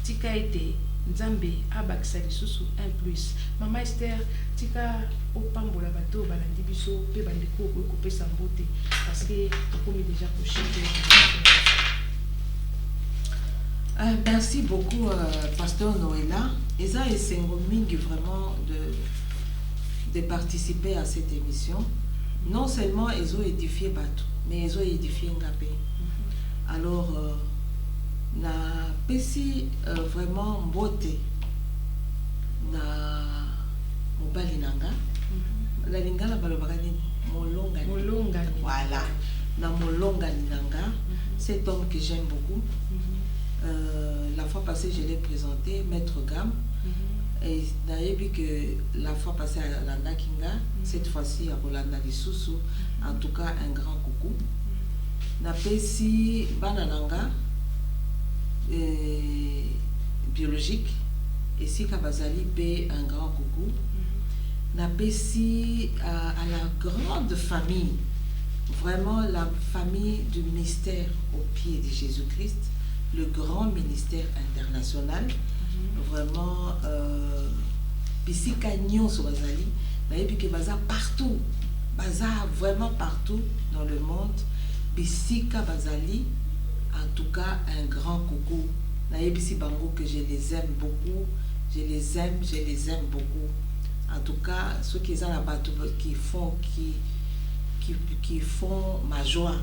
tika ete Nzambe abakisa lisusu un plus. Mama Esther tika opambola bato balandi biso pe bandeko ko kopesa mbote parce que tokomi déjà proché. Merci beaucoup pasteur Noëlla. Eza esengo mingi vraiment de participer à cette émission. Non seulement ils ont édifié bato, mais ils ont édifié ngapé. Alors na pesi vraiment mbote na mobali nanga la lingala balobaka nini molonga voilà na molonga nanga cet homme que j'aime beaucoup. La fois passée je l'ai présenté maître Gam et nayebi que la fois passée à Landa Kinga cette fois-ci à Rolanda Lisusu, en tout cas un grand coucou na pesi banananga biologique et si Kabazali paie un grand coucou. Napesi à la grande famille, vraiment la famille du ministère au pied de Jésus-Christ, le grand ministère international, vraiment Pisika Nyonso Bazali, Nayebi Baza partout, Baza vraiment partout dans le monde, Pisika Bazali. En tout cas, un grand coucou. Naïbisi Bango que je les aime beaucoup. Je les aime beaucoup. En tout cas, ceux qui sont là-bas, qui font ma joie,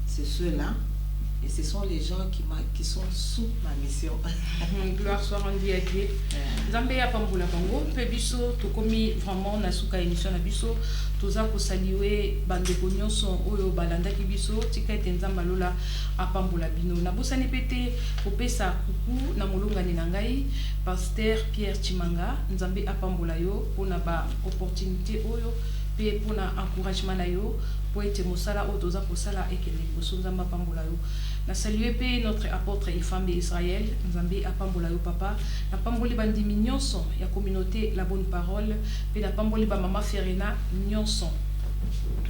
c'est ceux-là. Et ce sont les gens qui sont sous ma mission. Gloire soit rendue à Dieu. Nzambe ya pambola bango pe biso tokomi vraiment na suka émission na biso toza ko saluer bande nyonso oyo balandaki biso tika ete nzamba lola apambola bino na bosani pete kopesa kuku na molongani na ngai pasteur Pierre Chimanga nzambe apambola yo pona ba opportunité oyo pe pona encouragement na yo po ete mosala oyo toza kosala ekende liboso nzamba apambola yo. Na saluer pe notre apôtre Ifambe Israël, Nzambe apambola yo papa, na pamboli bandimi nyonso ya communauté La Bonne Parole, pe na pamboli ba mama Ferena nyonso.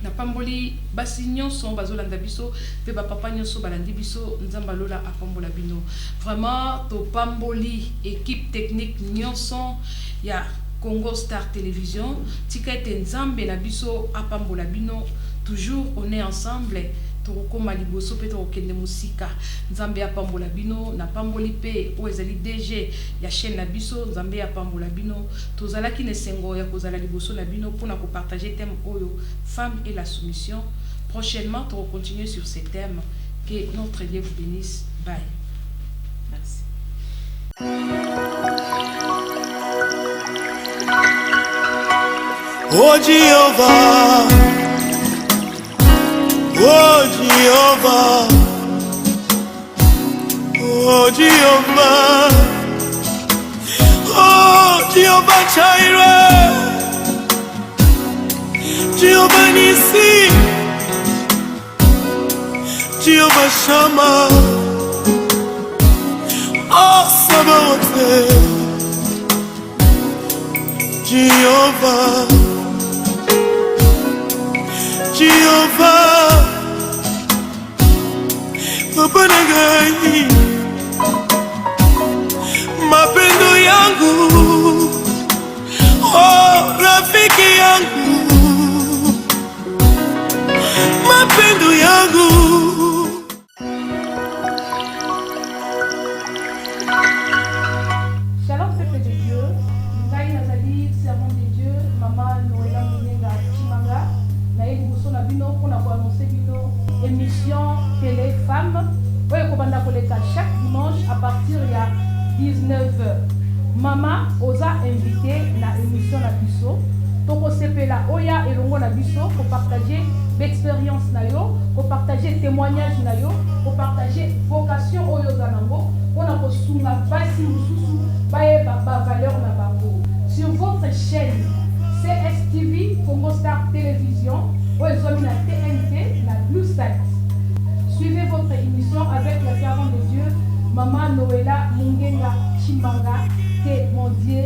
Na pamboli basi nyonso bazolanda biso, pe ba papa nyonso balandi biso, Nzamba lola apambola bino. Vraiment to pamboli équipe technique nyonso ya Congo Star Télévision, tika ete Nzambe na biso apambola bino, toujours on est ensemble. Tokoma liboso pe tokende musika nzambe apambola bino na pamboli pe o ezali DG ya chaîne na biso nzambe apambola bino tozalaki ne sengo ya kozala liboso na bino pour na ko partager thème oyo femme et la soumission. Prochainement on va continuer sur ces thèmes. Que notre Dieu vous bénisse. Bye. Merci. Oh Jehovah, oh Jehovah, oh Jehovah, oh Jehovah Jireh, Jehovah Nissi, Jehovah Shammah, oh Sabaoth, Jehovah, Jehovah, Papa Nagai, mapendo yangu, oh rafiki yangu, mapendo yangu. Shalom peuple de Dieu, Ngai Nazali, servant de Dieu, Maman Noëlla Munenga Chimanga, Naïd Bousso Nabino pour annoncer bino émission Télé Femmes. Oui, Kobanda Koleka chaque dimanche à partir de 19h. Maman osa invité na émission na biso. Toko sepela oya elongo na biso pour partager l'expérience na yo, pour partager témoignage na yo, pour partager vocation oyo zanango, pour na kosunga basi mususu baye ba valeur na bango. Sur votre chaîne CSTV Congo Star Télévision, ou ils na TNT, la Blue Site. Suivez votre émission avec la servante de Dieu, Maman Noëlla Mungenga Chimanga. Que mon Dieu